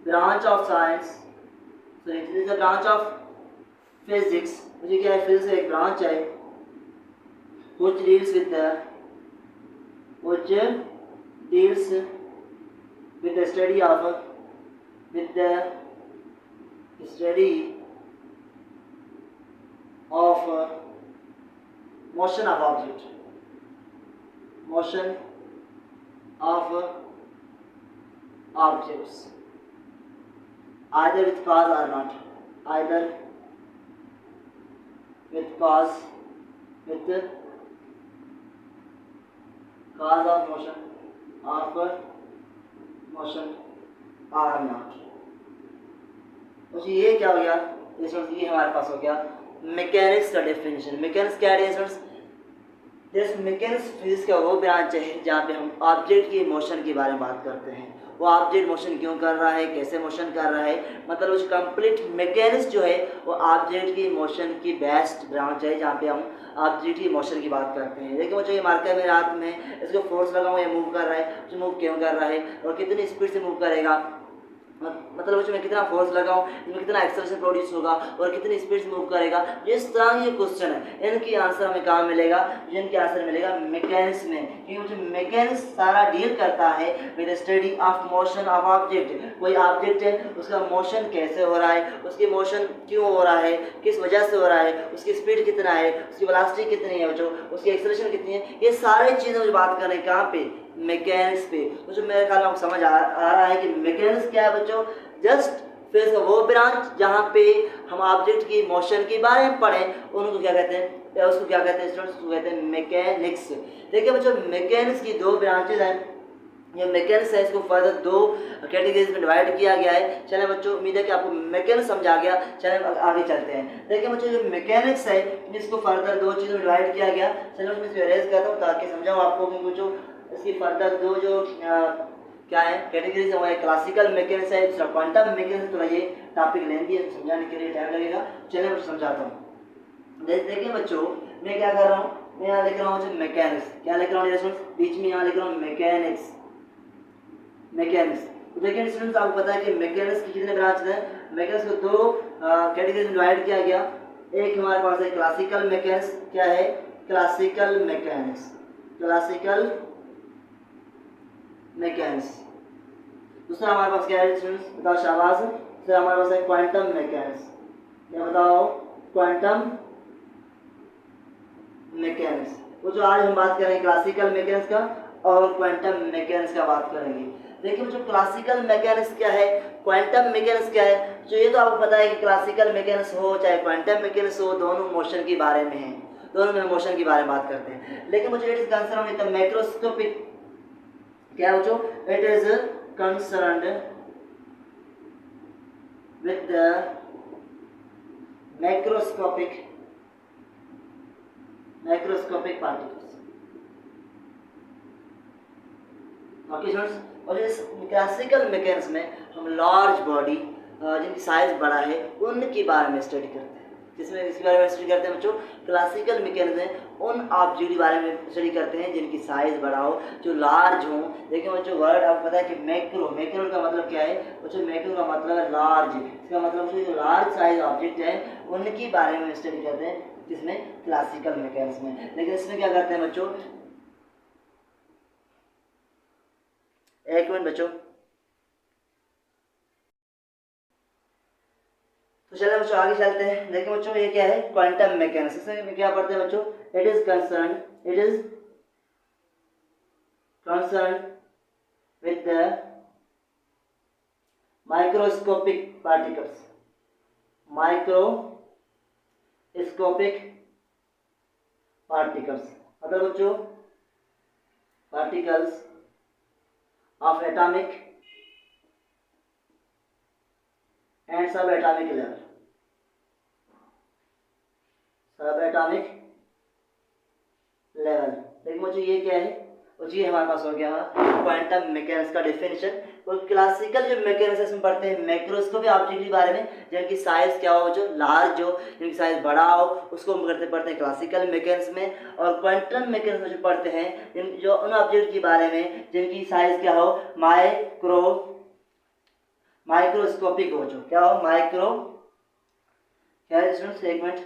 branch of science, so it is the branch of physics. मुझे क्या है, फिजिक्स एक ब्रांच है which deals with the study of motion of object, motion of objects, either with cause or not, either with cause of motion or not। तो ये क्या हो गया, ये हमारे पास हो गया मैकेनिक्स का डेफिनेशन। मैकेनिक्स क्या है स्टूडेंट्स, जैसे मैकेनिक्स फिजिक्स का वो ब्रांच है जहाँ पे हम ऑब्जेक्ट की मोशन के बारे में बात करते हैं। वो ऑब्जेक्ट मोशन क्यों कर रहा है, कैसे मोशन कर रहा है, मतलब उस कंप्लीट मैकेनिक्स जो है वो ऑब्जेक्ट की मोशन की बेस्ट ब्रांच है जहाँ पे हम ऑब्जेक्ट की मोशन की बात करते हैं। देखिए मुझे ये मार्कर है मेरे हाथ में, इसको फोर्स लगाऊँ ये मूव कर रहा है, जो मूव क्यों कर रहा है और कितनी स्पीड से मूव करेगा, मतलब उसमें कितना फोर्स लगाऊं, इसमें कितना एक्सेलरेशन प्रोड्यूस होगा और कितनी स्पीड से मूव करेगा। इस तरह ये क्वेश्चन है, इनकी आंसर हमें कहाँ मिलेगा, इनके आंसर मिलेगा मैकेनिक्स में, क्योंकि जो मैकेनिक्स सारा डील करता है with study of motion of object. कोई ऑब्जेक्ट है उसका मोशन कैसे हो रहा है, उसकी मोशन क्यों हो रहा है, किस वजह से हो रहा है, उसकी स्पीड कितना है, उसकी वेलोसिटी कितनी है बच्चों, उसकी एक्सेलरेशन कितनी है, ये सारी चीज़ें मुझे बात कर रहे हैं कहाँ पे, मैकेनिक्स पे। तो जो मेरे ख्याल में आपको समझ आ रहा है कि मैकेनिक्स क्या है बच्चों, जस्ट फिर वो ब्रांच जहाँ पे हम ऑब्जेक्ट की मोशन के बारे में पढ़ें उनको क्या कहते हैं, उसको क्या कहते हैं स्टूडेंट्स, उसको कहते हैं मैकेनिक्स। देखिए बच्चों मैकेनिक्स की दो ब्रांचेज हैं। ये मैकेनिक्स है, इसको फर्दर दो कैटेगरीज में डिवाइड किया गया है। चलें बच्चों उम्मीद है कि आपको मैकेनिक्स समझा गया। चलें आगे चलते हैं। देखिए बच्चों जो मैकेनिक्स है इसको फर्दर दो चीज़ों में डिवाइड किया गया। चलो मैं इसको एरेज करता हूँ ताकि समझाऊँ आपको कि बच्चों इसकी फर्दर दो जो क्या है कैटेगरीज है, वो है क्लासिकल मैकेनिक्स है, दूसरा क्वांटम मैकेनिक्स। थोड़ा ये टॉपिक लेंदी है, समझाने के लिए टाइम लगेगा। चलिए मैं समझाता हूँ। देखिए बच्चों मैं क्या कर रहा हूँ, मैं यहाँ लिख रहा हूँ मैकेनिक्स, क्या लिख रहा हूँ बीच में यहाँ लिख रहा हूँ मैकेनिक्स। तो देखिए स्टूडेंट्स आपको पता है कि मैकेनिक्स की कितने ब्रांच हैं, मैकेनिक्स को दो कैटेगरीज में डिवाइड किया गया। एक हमारे पास है क्लासिकल मैकेनिक्स, क्या है क्लासिकल मैकेनिक्स, दूसरा हमारे पास क्या है स्टूडेंट्स, बताओ शाबाश, दूसरा हमारे पास है क्वांटम मैकेनिक्स। क्या बताओ, क्वांटम मैकेनिक्स। वो जो आज हम बात करेंगे क्लासिकल मैकेनिक्स का और क्वांटम मैकेनिक्स का बात करेंगे। देखिए जो क्लासिकल मैकेनिक्स क्या है, क्वांटम मैकेनिक्स क्या है, जो ये तो आपको पता है कि क्लासिकल मैकेनिक्स हो चाहे क्वांटम मैकेनिक्स हो दोनों मोशन के बारे में है, दोनों में मोशन के बारे में बात करते हैं। लेकिन मुझे it is concern with the microscopic, क्या है बच्चों, it is concerned with the microscopic particles. Okay students, और इस क्लासिकल मैकेनिक्स में हम लार्ज बॉडी जिनकी साइज बड़ा है उनके बारे में स्टडी करते हैं। जिसमें इसके बारे में स्टडी करते हैं बच्चों, क्लासिकल मैकेनिक्स में उन ऑब्जेक्ट के बारे में स्टडी करते हैं जिनकी साइज बड़ा हो, जो लार्ज हो। देखिए बच्चों वर्ड आपको पता है कि मैक्रो का मतलब क्या है बच्चों, मैक्रो का मतलब है लार्ज। इसका मतलब जो लार्ज साइज ऑब्जेक्ट है उनके बारे में स्टडी करते हैं जिसमें क्लासिकल मैकेनिक्स में। लेकिन इसमें क्या करते हैं बच्चों, एक मिनट बच्चों, तो चलिए बच्चों आगे चलते हैं। देखिए बच्चों ये क्या है क्वांटम मैकेनिक्स, इसमें क्या पढ़ते हैं बच्चों, it is concern with the microscopic particles, मतलब बच्चों particles of atomic and subatomic level, level. लेकिन मुझे ये क्या है, और ये हमारे पास हो गया क्वांटम मैकेनिक्स का डेफिनेशन। और क्लासिकल जो मैकेनिक्स में पढ़ते हैं मैक्रोस्कोपिक ऑब्जेक्ट के बारे में, जिनकी साइज क्या हो, जो लार्ज हो, जिनकी साइज बड़ा हो, उसको हम पढ़ते हैं क्लासिकल मैकेनिक्स में। और क्वांटम मैकेनिक्स में जो पढ़ते हैं जो उन ऑब्जेक्ट के बारे में जिनकी साइज क्या हो, माइक्रोस्कोपिक हो, जो क्या हो, क्या है स्टूडेंट्स, एक मिनट,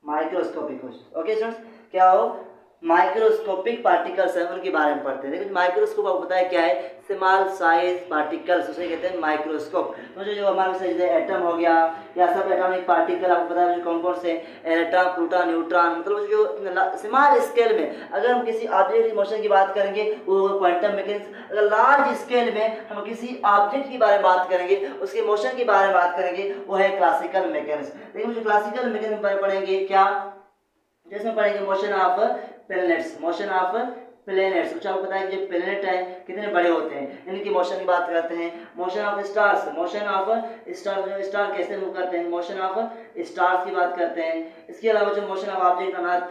माइक्रोस्कोपिक हो। ओके स्टूडेंट्स, क्या हो, माइक्रोस्कोपिक पार्टिकल्स है, उनके बारे में पढ़ते हैं। देखो माइक्रोस्कोप आपको पता है क्या है, स्मॉल साइज पार्टिकल्स, उसे कहते हैं माइक्रोस्कोप। तो जो हमारे से एटम हो गया या सब एटॉमिक पार्टिकल आपको पता है कौन कौन से, एटम, प्रोटॉन, न्यूट्रॉन, मतलब जो स्मॉल स्केल में अगर हम किसी ऑब्जेक्ट मोशन की बात करेंगे वो क्वांटम मैकेनिक्स। अगर लार्ज स्केल में हम किसी ऑब्जेक्ट के बारे में बात करेंगे, उसके मोशन के बारे में बात करेंगे, वो है क्लासिकल मैकेनिक्स। लेकिन जो क्लासिकल मैकेनिक्स पढ़ेंगे क्या, जैसे पढ़ेंगे मोशन ऑफ प्लैनेट्स, कुछ आपको पता है कि जो प्लैनेट है कितने बड़े होते हैं, इनकी मोशन की बात करते हैं। मोशन ऑफ स्टार्स, जो स्टार कैसे मूव करते हैं, मोशन ऑफ स्टार्स की बात करते हैं। इसके अलावा जो motion of object on earth,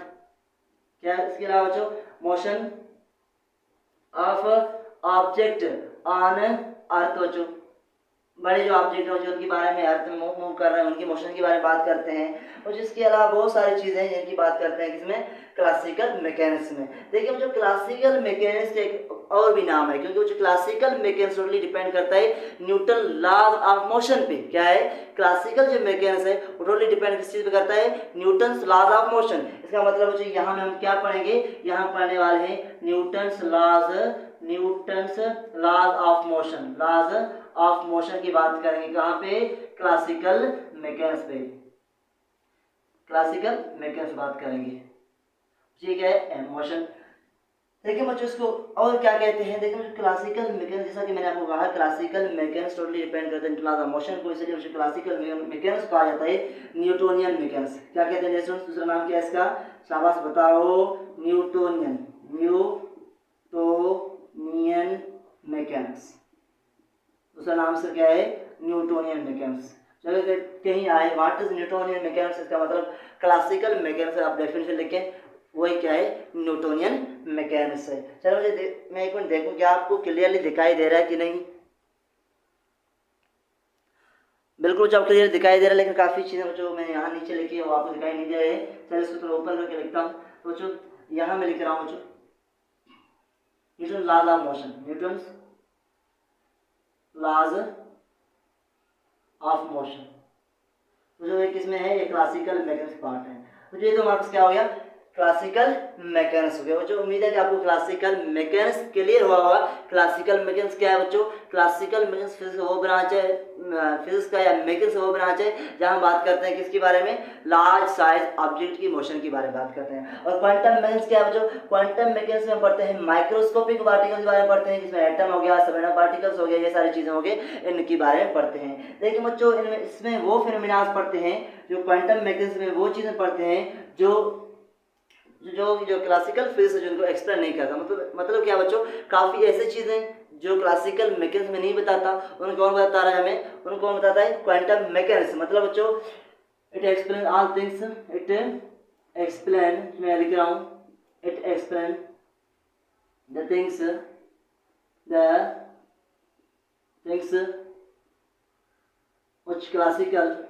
क्या है, इसके अलावा जो motion of object on earth, जो बड़े जो ऑब्जेक्ट हो जो उनके बारे में अर्थ में मूव कर रहे हैं, उनकी मोशन के बारे में बात करते हैं। और जिसके अलावा बहुत सारी चीज़ें हैं जिनकी बात करते हैं किसमें, क्लासिकल मैकेनिक्स में। देखिए जो क्लासिकल मैकेनिक्स के एक और भी नाम है, क्योंकि जो क्लासिकल मैकेनिक्स टोटली डिपेंड करता है न्यूटन लॉज ऑफ मोशन पे। क्या है, क्लासिकल जो मैकेनिक्स है वो टोटली डिपेंड किस चीज़ पे करता है, न्यूटन लॉज ऑफ मोशन। इसका मतलब है यहाँ में हम क्या पढ़ेंगे, यहाँ पढ़ने वाले हैं Newton's laws of motion, laws of motion की बात करेंगे। कहाँ पे, क्लासिकल मैकेनिक्स पे, क्लासिकल मैकेनिक्स बात करेंगे। ठीक है, मोशन। देखिए बच्चों इसको और क्या कहते हैं, देखिए मुझे क्लासिकल मैकेनिक्स, जैसा कि मैंने आपको कहा क्लासिकल मैकेनिक्स टोटली डिपेंड करते हैं लॉज ऑफ मोशन को, इसलिए मुझे क्लासिकल मैकेनिक्स कहा जाता है न्यूटोनियन मैकेनिक्स। क्या कहते हैं जैसे दूसरा नाम क्या है इसका, शाबाश बताओ, न्यूटोनियन मैकेनिक्स। दूसरा नाम से क्या है, न्यूटोनियन मैकेनिक्स। चलो कहीं आए व्हाट इज न्यूटोनियन मैकेनिक्स, इसका मतलब क्लासिकल मैकेनिक्स, आप डेफिनेशन लिखें, वही क्या है, न्यूटोनियन मैकेनिक्स है। चलो मैं एक मिनट देखूं क्या आपको क्लियरली दिखाई दे रहा है कि नहीं। बिल्कुल जब क्लियर दिखाई दे रहा है, लेकिन काफ़ी चीज़ें जो मैं यहाँ नीचे लिखी है वो आपको दिखाई नहीं दे रही है। चलो इसको थोड़ा ऊपर करके लिखता हूँ। तो जो यहाँ मैं लिख रहा हूँ, जो Newton laws of motion, Newton laws of motion, तो जो एक इसमें है ये क्लासिकल मैकेनिक्स पार्ट है। तो ये तो मार्क्स क्या हो गया, क्लासिकल मैकेनिक्स हो गया। बच्चों उम्मीद है कि आपको क्लासिकल मैकेनिक्स क्लियर हुआ होगा। क्लासिकल मैकेनिक्स क्या है बच्चों, क्लासिकल मैकेनिक्स फिजिक्स वो ब्रांच है, फिजिक्स का या मैकेनिक्स वो ब्रांच है जहाँ बात करते हैं किसके बारे में, लार्ज साइज ऑब्जेक्ट की मोशन के बारे में बात करते हैं। और क्वांटम मैकेनिक्स क्या है बच्चों, क्वांटम मैकेनिक्स में पढ़ते हैं माइक्रोस्कोपिक पार्टिकल्स के बारे में पढ़ते हैं, जिसमें एटम हो गया, सब पार्टिकल्स हो गया, ये सारी चीज़ें हो गई, इनके बारे में पढ़ते हैं। देखिए बच्चों इसमें वो फिनोमेना पढ़ते हैं जो क्वांटम मैकेनिक्स में वो चीज़ें पढ़ते हैं जो क्लासिकल फिजिक्स है जिनको एक्सप्लेन नहीं करता। मतलब क्या बच्चों, काफ़ी ऐसी चीज़ें जो क्लासिकल मैकेनिक्स में नहीं बताता, उनको कौन बताता है हमें, उनको कौन बताता है, क्वांटम मैकेनिक्स। मतलब बच्चों it explain all things, it explain, मैं लिख रहा हूँ, it explain the things which classical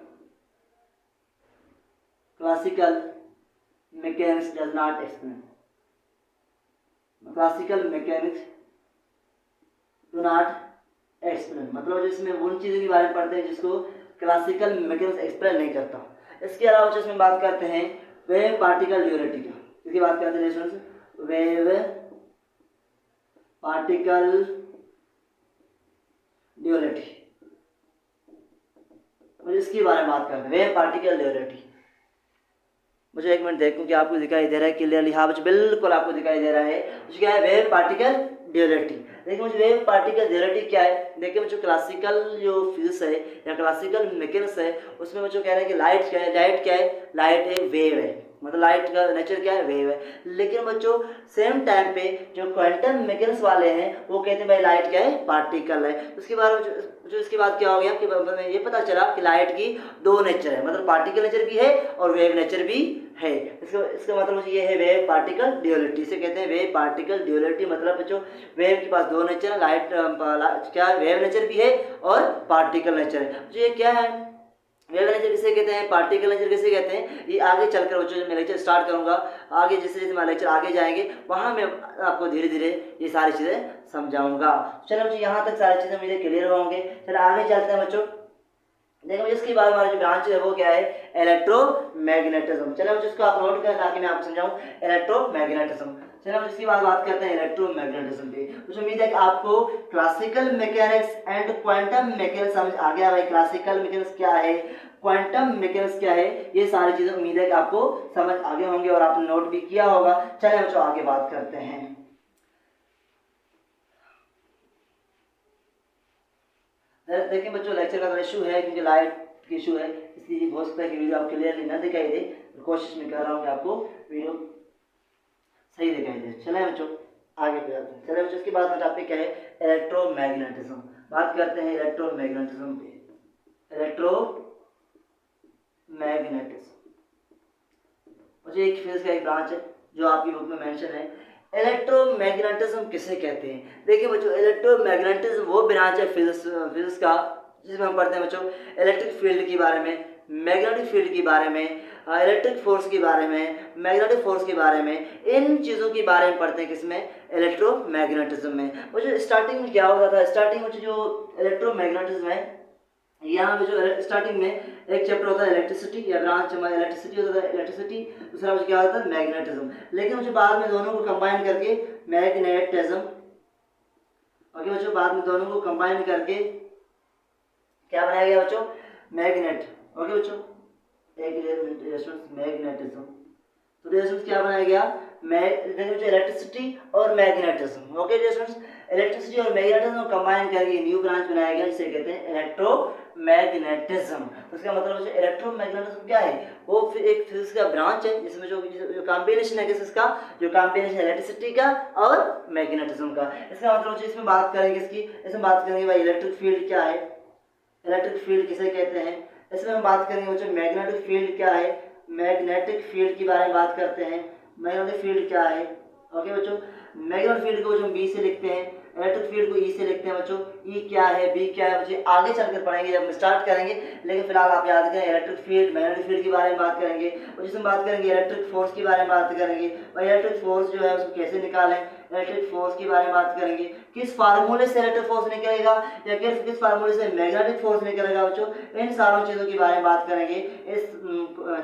mechanics does not explain. Classical mechanics do not explain, मतलब जिसमें उन चीज़ों के बारे में पढ़ते हैं जिसको क्लासिकल मैकेनिक्स एक्सप्लेन नहीं करता। इसके अलावा जिसमें बात करते हैं वेव पार्टिकल ड्यूरेटिव का, इसकी बात करते हैं स्टूडेंट्स, वेव पार्टिकल ड्यूरेटिव, इसके बारे में बात करते हैं, वेव पार्टिकल ड्यूरेटिव। मुझे एक मिनट देखूं कि आपको दिखाई दे रहा है क्लियरली, हाँ मुझे बिल्कुल आपको दिखाई दे रहा है। मुझे क्या है, वेव पार्टिकल ड्यूरेटिव। देखिए मुझे वेव पार्टिकल ड्यूरेटिव क्या है, देखिए मुझे क्लासिकल जो फिजिक्स है या क्लासिकल मैकेनिक्स है उसमें मुझे कह रहे हैं कि लाइट क्या है, लाइट एक वेव है। मतलब लाइट का नेचर क्या है, वेव है। लेकिन बच्चों सेम टाइम पे जो क्वांटम मैकेनिक्स वाले हैं वो कहते हैं भाई लाइट क्या है, पार्टिकल है। उसके बाद जो इसके बाद क्या हो गया कि हमें ये पता चला कि लाइट की दो नेचर है, मतलब पार्टिकल नेचर भी है और वेव नेचर भी है। इसका मतलब ये है वेव पार्टिकल ड्यूअलिटी, इसे कहते हैं वेव पार्टिकल ड्यूअलिटी। मतलब बच्चों वेव के पास दो नेचर है, लाइट क्या वेव नेचर भी है और पार्टिकल नेचर है। तो ये क्या है, वेव नेचर किसे कहते हैं, पार्टिकल नेचर किसे कहते हैं, ये आगे चलकर बच्चों जब मैं लेक्चर स्टार्ट करूंगा, आगे जैसे जैसे हमारा लेक्चर आगे जाएंगे वहाँ मैं आपको धीरे धीरे ये सारी चीज़ें समझाऊंगा। चलो बच्चों यहाँ तक सारी चीज़ें मुझे क्लियर होंगे। चलो आगे चलते हैं बच्चों। देखो इसके बाद हमारा जो ब्रांच है वो क्या है, इलेक्ट्रोमैग्नेटिज्म। चलो इसको आप नोट करें ताकि मैं आपको समझाऊं, इलेक्ट्रोमैग्नेटिज्म। चलो इसके बाद बात करते हैं इलेक्ट्रोमैग्नेटिज्म पे। मुझे उम्मीद है कि आपको classical mechanics and quantum mechanics समझ आ गया भाई। क्लासिकल मैकेनिक्स क्या है, क्वांटम मैकेनिक्स क्या है, ये सारी चीजें उम्मीद है कि आपको समझ आ गए होंगे और आपने नोट भी किया होगा। चलिए बच्चों आगे बात करते हैं। देखिए बच्चों लेक्चर का इशू है क्योंकि लाइट की इशू है, इसलिए हो सकता है कि वीडियो आपको क्लियरली न दिखाई दे। कोशिश में कर रहा हूँ कि आपको वीडियो सही दिखाई दे। चले बच्चों आगे बढ़ते हैं। चले बच्चों इसके बाद टॉपिक क्या है, इलेक्ट्रोमैग्नेटिज्म। बात करते हैं इलेक्ट्रोमैग्नेटिज्म पे। इलेक्ट्रोमैग्नेटिज्म मुझे एक फिजिक्स का एक ब्रांच है जो आपकी बुक में मेंशन है। इलेक्ट्रोमैग्नेटिज्म किसे कहते हैं, देखिए बच्चों इलेक्ट्रोमैग्नेटिज्म वो ब्रांच है फिजिक्स का जिसमें हम पढ़ते हैं बच्चों इलेक्ट्रिक फील्ड के बारे में, मैग्नेटिक फील्ड के बारे में, इलेक्ट्रिक फोर्स के बारे में, मैग्नेटिक फोर्स के बारे में, इन चीज़ों के बारे में पढ़ते हैं किसमें, इलेक्ट्रोमैग्नेटिज्म में। मुझे स्टार्टिंग में क्या होता था, स्टार्टिंग में जो इलेक्ट्रोमैग्नेटिज्म है यहाँ पे जो स्टार्टिंग में एक चैप्टर होता है इलेक्ट्रिसिटी या ब्रांच हमारा इलेक्ट्रिसिटी होता है, इलेक्ट्रिसिटी दूसरा मुझे क्या होता है मैग्नेटिज्म। लेकिन मुझे बाद में दोनों को कंबाइन करके मैग्नेटिज्म, ओके बच्चों, बाद में दोनों को कंबाइन करके क्या बनाया गया बच्चों, मैग्नेट। ओके बच्चों मैग्नेटिज्म, तो रेजोनेंस क्या बनाया गया, इलेक्ट्रिसिटी और मैग्नेटिज्म। ओके इलेक्ट्रिसिटी और मैग्नेटिज्म को कंबाइन करके न्यू ब्रांच बनाया गया जिसे कहते हैं इलेक्ट्रोमैग्नेटिज्म। तो इसका मतलब इलेक्ट्रोमैग्नेटिज्म क्या है, वो फिर एक फिजिक्स का ब्रांच है जिसमें जो कॉम्बिनेशन है किसका, जो कॉम्बिनेशन इलेक्ट्रिसिटी का और मैग्नेटिज्म का। इसका मतलब इसमें बात करेंगे इसमें बात करेंगे भाई इलेक्ट्रिक फील्ड क्या है, इलेक्ट्रिक फील्ड किसे कहते हैं। इसमें हम बात करेंगे बच्चों मैग्नेटिक फील्ड क्या है, मैग्नेटिक फील्ड के बारे में बात करते हैं, मैग्नेटिक फील्ड क्या है। ओके बच्चों मैग्नेटिक फील्ड को हम बी से लिखते हैं, इलेक्ट्रिक फील्ड को ई से लिखते हैं बच्चों। ई क्या है, बी क्या है, बच्चे आगे चलकर पढ़ेंगे जब हम स्टार्ट करेंगे। लेकिन फिलहाल आप याद करें इलेक्ट्रिक फील्ड मैग्नेटिक फील्ड के बारे में बात करेंगे और जिसमें बात करेंगे इलेक्ट्रिक फोर्स के बारे में बात करेंगे। और इलेक्ट्रिक फोर्स जो है उसको कैसे निकालें, इलेक्ट्रिक फोर्स के बारे में बात करेंगे, किस फार्मूले से इलेक्ट्रिक फोर्स निकलेगा या किस फार्मूले से मैग्नेटिक फोर्स निकलेगा बच्चों। इन सारों चीज़ों के बारे में बात करेंगे इस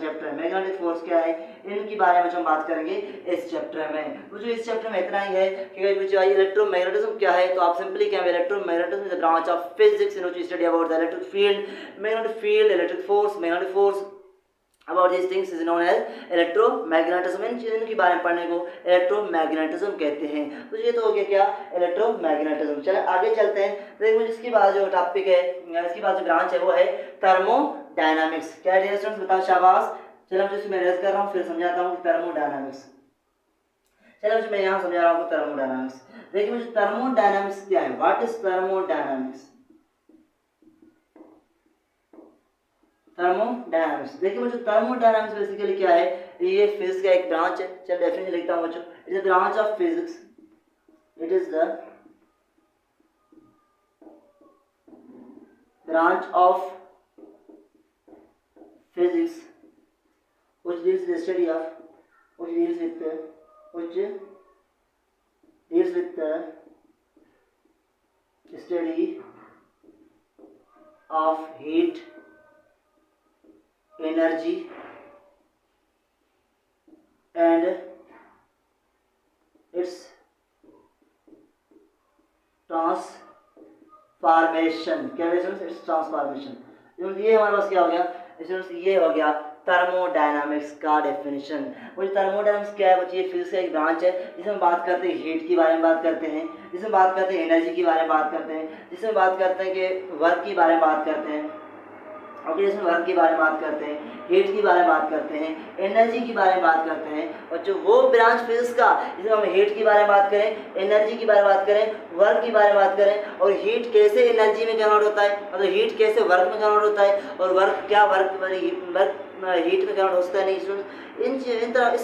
चैप्टर में। मैग्नेटिक फोर्स क्या है इनके बारे में हम बात करेंगे इस चैप्टर में। तो जो इस चैप्टर में इतना ही है कि इलेक्ट्रोमैग्नेटिज्म क्या है, तो आप सिंपली क्या, electromagnetism is the branch of physics in which we study about the electric field, magnetic field, electric force, magnetic force, about these things is known as electromagnetism। इन चीज़ों के बारे में पढ़ने को इलेक्ट्रोमैग्नेटिज्म कहते हैं। तो ये तो हो गया क्या, इलेक्ट्रोमैग्नेटिज्म। चलो आगे चलते हैं। देखो इसके बाद जो टॉपिक है, इसके बाद जो ब्रांच है वो है थर्मोडायनामिक्स। क्या है स्टूडेंट्स, बताओ शाबाश। चलो जो मैं रेज कर रहा हूँ फिर समझाता हूँ थर्मोडायनामिक्स। चलो मैं यहाँ समझा रहा हूँ थर्मोडायनामिक्स। देखिए मुझे थर्मोडायनामिक्स क्या है, व्हाट इज थर्मोडायनामिक्स। थर्मोडायनामिक्स देखिए मुझे थर्मोडायनामिक्स बेसिकली क्या है, ये फिजिक्स का एक ब्रांच है। चलो डेफिनेशन लिखता हूँ बच्चों, it is the branch of physics, it is the branch of physics which deals with the study of, which deals with the study of heat, energy and its transformation. क्या है students, it's transformation. ये हमारे पास क्या हो गया students, ये हो गया थर्मोडायनामिक्स का डेफिनेशन। मुझे थर्मोडायनामिक्स क्या है बच्चे, ये फिजिक्स का एक ब्रांच है जिसमें बात करते हैं हीट के बारे में बात करते हैं, जिसमें बात करते हैं एनर्जी के बारे में बात करते हैं, जिसमें बात करते हैं कि वर्क के बारे में बात करते हैं, ऑक्यूपेशन वर्क के बारे में बात करते हैं, हीट के बारे में बात करते हैं, एनर्जी के बारे में बात करते हैं। और जो वो ब्रांच फिजिक्स का जिसमें हम हीट के बारे में बात करें, एनर्जी के बारे में बात करें, वर्क के बारे में बात करें, और हीट कैसे एनर्जी में कन्वर्ट होता है, मतलब हीट कैसे वर्क में कन्वर्ट होता है, और वर्क क्या वर्क हीट में कन्वर्ट हो सकता है नहीं, इस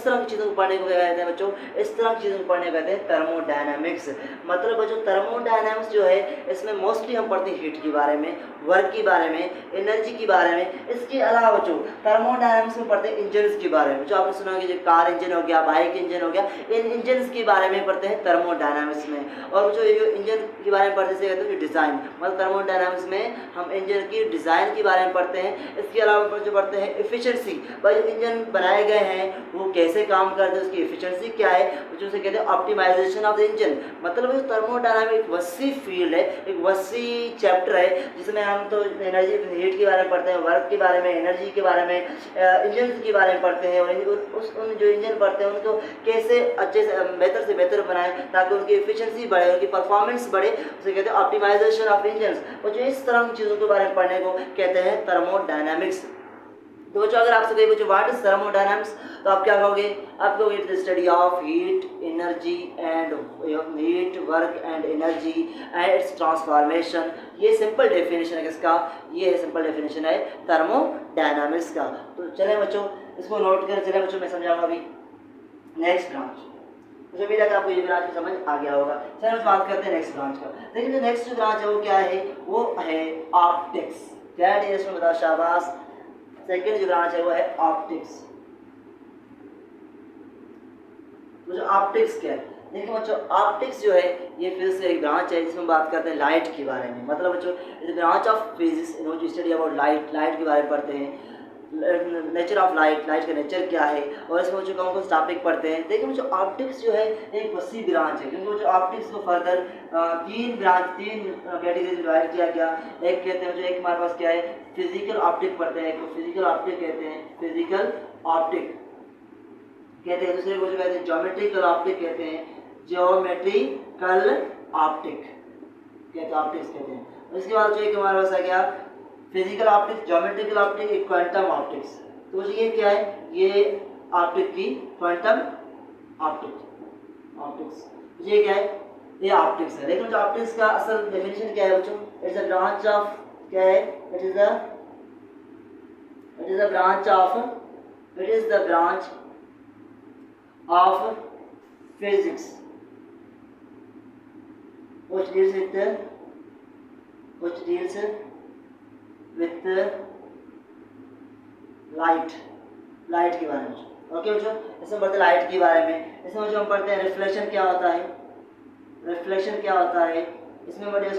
तरह की चीज़ों को पढ़ने को कहते हैं बच्चों, इस तरह की चीज़ों को पढ़ने को कहते हैं थर्मोडायनामिक्स। मतलब बच्चों थर्मोडायनामिक्स जो है इसमें मोस्टली हम पढ़ते हैं हीट के बारे में, वर्क के बारे में, एनर्जी के बारे में। इसके अलावा बच्चों थर्मोडायनामिक्स में पढ़ते हैं इंजन्स के बारे में, जो आपने सुना होगा, जो कार इंजन हो गया, बाइक इंजन हो गया, इन इंजन्स के बारे में पढ़ते हैं थर्मोडायनामिक्स में। और जो ये इंजन के बारे में पढ़ते से कहते हैं डिज़ाइन, मतलब थर्मोडायनामिक्स में हम इंजन की डिज़ाइन के बारे में पढ़ते हैं। इसके अलावा जो पढ़ते हैं एफिशिएंसी, भाई जो इंजन बनाए गए हैं वो कैसे काम करते हैं, उसकी एफिशिएंसी क्या है, जो उसे कहते हैं ऑप्टिमाइजेशन ऑफ द इंजन। मतलब जो थर्मोडायनामिक्स एक वसी फील्ड है, एक वसी चैप्टर है, जिसमें हम तो एनर्जी हीट के बारे में पढ़ते हैं, वर्क के बारे में, एनर्जी के बारे में, इंजन के बारे में पढ़ते हैं, और उन जो इंजन पढ़ते हैं उनको कैसे अच्छे से बेहतर बनाएं ताकि उनकी एफिशिएंसी बढ़े, उनकी परफॉर्मेंस बढ़े, उसे कहते हैं ऑप्टिमाइजेशन ऑफ इंजन। और जो इस तरह की चीज़ों के बारे में पढ़ने को कहते हैं थर्मोडायनामिक्स। तो बच्चों अगर आपसे कहे बच्चों व्हाट इज थर्मोडायनामिक्स, तो आप क्या कहोगे, आप कहोगे it is the study of heat, energy and heat, work and energy and it's transformation. ये सिंपल डेफिनेशन है किसका, ये सिंपल डेफिनेशन है थर्मोडायनामिक्स का। तो चलें बच्चों इसको नोट करें, चलें बच्चों मैं समझाऊंगा अभी नेक्स्ट ब्रांच। मुझे उम्मीद है कि आपको ये ब्रांच की समझ आ गया होगा। चलिए हम बात करते हैं नेक्स्ट ब्रांच का। देखिए जो नेक्स्ट ब्रांच है वो क्या है, वो है ऑप्टिक्स। क्या है इसमें बताओ, शाबाश। सेकेंड जो ब्रांच है वो है ऑप्टिक्स। तो जो ऑप्टिक्स क्या है, देखिए बच्चों ऑप्टिक्स जो है ये फिजिक्स का एक ब्रांच है जिसमें बात करते हैं लाइट के बारे में। मतलब बच्चों इस branch of physics in which study about light, light के बारे में पढ़ते हैं, नेचर ऑफ लाइट, लाइट का नेचर क्या है, और इसमें बच्चों कौन कौन टॉपिक पढ़ते हैं। देखिए बच्चों ऑप्टिक्स जो है एक वसी ब्रांच है, क्योंकि बच्चों ऑप्टिक्स को फर्दर तीन कैटेगरी डिवाइड किया गया। एक कहते हैं जो एक हमारे पास क्या है फिजिकल ऑप्टिक पढ़ते हैं, एक फिजिकल ऑप्टिक कहते हैं, फिजिकल ऑप्टिक कहते हैं, दूसरे को जो कहते हैं ज्योमेट्रिकल ऑप्टिक कहते हैं, ज्योमेट्रिकल ऑप्टिक कहते हैं, ऑप्टिक्स कहते हैं। उसके बाद जो एक हमारे पास आ गया फिजिकल ऑप्टिक्स, ज्योमेट्रिकल ऑप्टिक, एक क्वांटम ऑप्टिक्स। तो ये क्या है, ये ऑप्टिक की क्वांटम ऑप्टिक्स, ये क्या है, ये ऑप्टिक्स है। लेकिन जो ऑप्टिक्स का असल डेफिनेशन क्या है बच्चों, इट्स अ ब्रांच ऑफ, क्या है, it is the branch of physics which deals with light के बारे में। ओके बच्चों इसमें पढ़ते हैं लाइट के बारे में। इसमें जो हम पढ़ते हैं रिफ्लेक्शन क्या होता है, इसमें पढ़ते हैं रिफ्रैक्शन क्या होता है, इसमें पढ़ते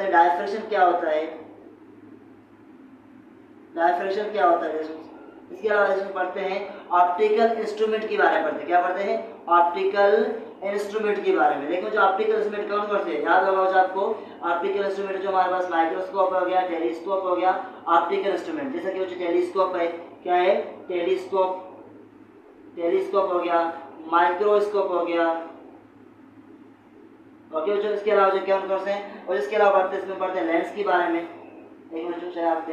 हैं डायफ्रैक्शन क्या होता है, इसके अलावा इसमें पढ़ते हैं ऑप्टिकल इंस्ट्रूमेंट के बारे में पढ़ते हैं। क्या पढ़ते हैं, ऑप्टिकल इंस्ट्रूमेंट के बारे में। देखो जो ऑप्टिकल इंस्ट्रूमेंट कौन कौन से हैं, याद होगा आपको ऑप्टिकल इंस्ट्रूमेंट जो हमारे पास माइक्रोस्कोप हो गया, टेलीस्कोप हो गया, ऑप्टिकल इंस्ट्रूमेंट जैसे कि टेलीस्कोप है, क्या है टेलीस्कोप हो गया, माइक्रोस्कोप हो गया। ओके बच्चों इसके अलावा जो क्या कौन से हैं, और इसके अलावा पढ़ते हैं लेंस के बारे में। देखिए बच्चों चाहे आप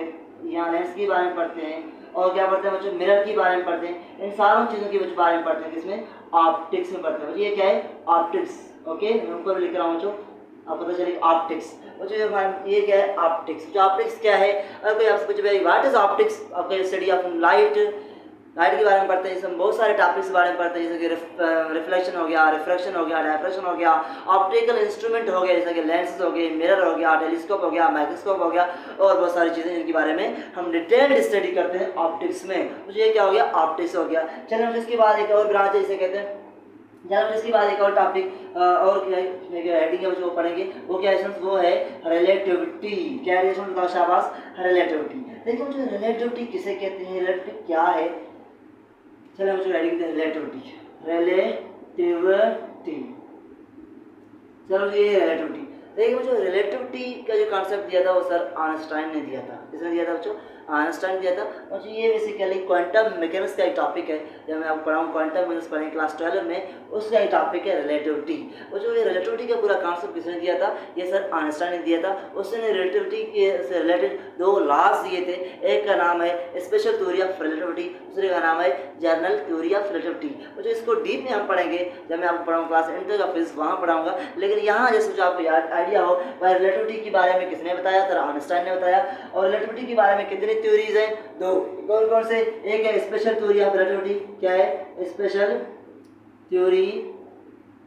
यहाँ लेंस के बारे में पढ़ते हैं, और क्या पढ़ते हैं बच्चों मिरर के बारे में पढ़ते हैं। इन सारों चीज़ों के बारे में पढ़ते हैं, किसमें, ऑप्टिक्स में पढ़ते हैं। ये क्या है ऑप्टिक्स। ओके मैं ऊपर लिख रहा हूँ बच्चों, आप पता चले ऑप्टिक्स। बच्चों ये क्या है ऑप्टिक्स। जो ऑप्टिक्स क्या है, अगर कोई आपसे पूछे भाई व्हाट इज ऑप्टिक्स, आपका स्टडी ऑफ लाइट के बारे में पढ़ते हैं। इसमें बहुत सारे टॉपिक्स के बारे में पढ़ते हैं, जैसे कि रिफ्लेक्शन हो गया, रिफ्रैक्शन हो गया, डायफ्रैक्शन हो गया, ऑप्टिकल इंस्ट्रूमेंट हो गया जैसे कि लेंसेज हो गए, मिरर हो गया, टेलीस्कोप हो गया, माइक्रोस्कोप हो गया, और बहुत सारी चीज़ें जिनके बारे में हम डिटेल्ड स्टडी करते हैं ऑप्टिक्स में। तो ये क्या हो गया ऑप्टिक्स हो गया। चलिए इसके बाद एक और ब्रांच है जिसे कहते हैं, जब इसके बाद एक और टॉपिक और हेडिंग है वो पढ़ेंगे, वो क्या है, वो है रिलेटिविटी। क्या है इसमें बताओ, शाबाश, रिलेटिविटी। देखिए मुझे रिलेटिविटी किसे कहते हैं, रिलेटिविटी क्या है, चलिए मुझे हेडिंग है रिलेटिविटी। चलो ये रिलेटिविटी। देखिए मुझे रिलेटिविटी का जो कॉन्सेप्ट दिया था वो सर आइंस्टाइन ने दिया था। किसने दिया था बच्चों, आइंस्टाइन दिया था। बच्चों ये बेसिकली क्वांटम मैकेनिक्स का एक टॉपिक है, जब मैं आपको पढ़ाऊँ क्वांटम मैकेनिक्स पढ़ेंगे क्लास 12 में, उसका एक टॉपिक है रिलेटिविटी। बच्चों ये रिलेटिविटी का पूरा कॉन्सेप्ट किसने दिया था? ये सर आइंस्टाइन ने दिया था। उसने रिलेटिविटी के से रिलेटेड 2 लॉज दिए थे, एक का नाम है स्पेशल थ्योरी ऑफ रिलेटिविटी, दूसरे का नाम है जनरल थ्योरी ऑफ रिलेटिविटी। बच्चों इसको डीप में हम पढ़ेंगे जब मैं आपको पढ़ाऊँ क्लास इंटर का फिजिक्स, वहाँ पढ़ाऊँगा। लेकिन यहाँ जैसे मुझे आपको आइडिया हो भाई रिलेटिविटी के बारे में किसने बताया? सर आइंस्टाइन ने बताया। और रिलेटिविटी के बारे में कितनी थ्योरीज हैं? 2। कौन कौन से? एक है स्पेशल थ्योरी ऑफ रिलेटिविटी, क्या है? Special theory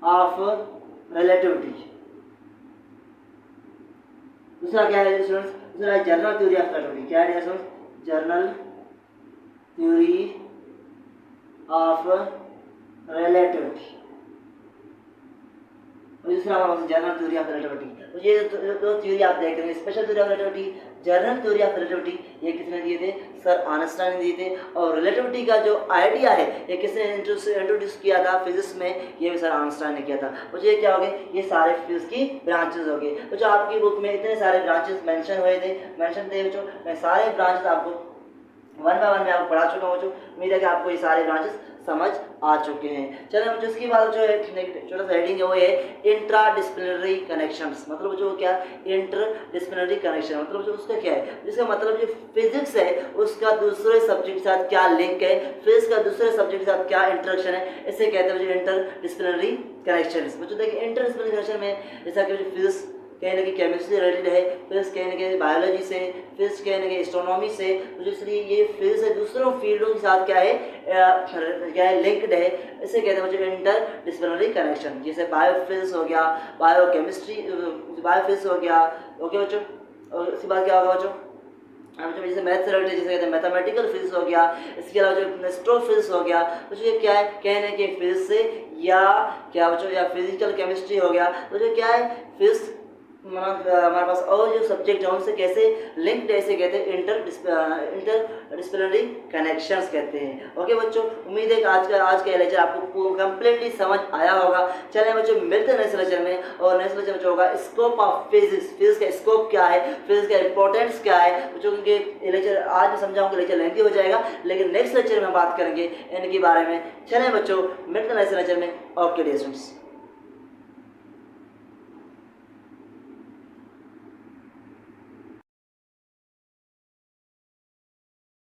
of relativity. दूसरा क्या है स्टूडेंट्स? दूसरा है जनरल थ्योरी ऑफ रिलेटिविटी। क्या है students? General theory of relativity. दूसरा हमारा जनरल थ्योरी ऑफ रिलेटिविटी। तो ये दो थ्योरी आप देख रहे हैं, special theory of relativity, general theory of relativity. ये किसने दिए थे? सर आइंस्टाइन ने दिए थे। और रिलेटिविटी का जो आइडिया है ये किसने इंट्रोड्यूस किया था फिजिक्स में? ये भी सर आइंस्टाइन ने किया था। मुझे क्या हो गए? ये सारे फिजिक्स की ब्रांचेस हो गए। तो जो आपकी बुक में इतने सारे ब्रांचेस मेंशन थे बच्चों, मैं सारे ब्रांचेस आपको 1 बाय 1 में आपको पढ़ा चुका हूँ बच्चों। उम्मीद है कि आपको ये सारे ब्रांचेस समझ आ चुके हैं। चलो बच्चों इसके बाद जो है छोटा सा हेडिंग है वो है इंट्रा डिसिप्लिनरी कनेक्शंस। मतलब जो क्या? इंटर डिसिप्लिनरी कनेक्शन, मतलब जो उसका क्या है? जिसका मतलब जो फिजिक्स है उसका दूसरे सब्जेक्ट के साथ क्या लिंक है, फिजिक्स का दूसरे सब्जेक्ट के साथ क्या इंटरेक्शन है, इसे कहते हैं इंटर डिसिप्लिनरी कनेक्शंस। बच्चों देखिए इंटर डिसिप्लिनरी कनेक्शन में जैसा कि फिजिक्स कहीं ना कहीं केमिस्ट्री से रिलेटेड है, फिजिक्स कहीं ना कहीं बायोलॉजी से, फिजिक्स कहीं ना कहीं एस्ट्रोनॉमी से, तो इसलिए ये फिजिक्स है दूसरों फील्डों के साथ क्या है लिंक्ड है। इसे कहते हैं बच्चों इंटर डिसिप्लिनरी कनेक्शन। जैसे बायोफिजिक्स हो गया, बायोकेमिस्ट्री, बायोफिजिक्स हो गया, ओके बच्चों। और उसके बाद क्या होगा बच्चों? जैसे मैथ से रिलेटेड जैसे कहते हैं मैथमेटिकल फिजिक्स हो गया, इसके अलावा जो एस्ट्रोफिजिक्स हो गया, तो ये क्या है? कहने के फिजिक्स से या क्या बच्चों या फिजिकल केमिस्ट्री हो गया, तो जो क्या है फिजिक्स हमारे पास और जो सब्जेक्ट है उनसे कैसे लिंक्ड है, इसे कहते हैं इंटर डिसिप्लिनरी कनेक्शंस कहते हैं। ओके बच्चों, उम्मीद है कि आज का लेक्चर आपको कंप्लीटली समझ आया होगा। चलिए बच्चों मिलते हैं नेक्स्ट लेक्चर में, और नेक्स्ट लेक्चर में जो होगा स्कोप ऑफ फिजिक्स, फिजिक्स का स्कोप क्या है, फिजिक्स का इंपॉर्टेंस क्या है बच्चों। क्योंकि लेक्चर आज मैं समझाऊंगा लेक्चर लेंथी हो जाएगा, लेकिन नेक्स्ट लेक्चर में हम बात करेंगे इनके बारे में। चलें बच्चों मिलते हैं नेक्स्ट लेक्चर में। Okay dear students.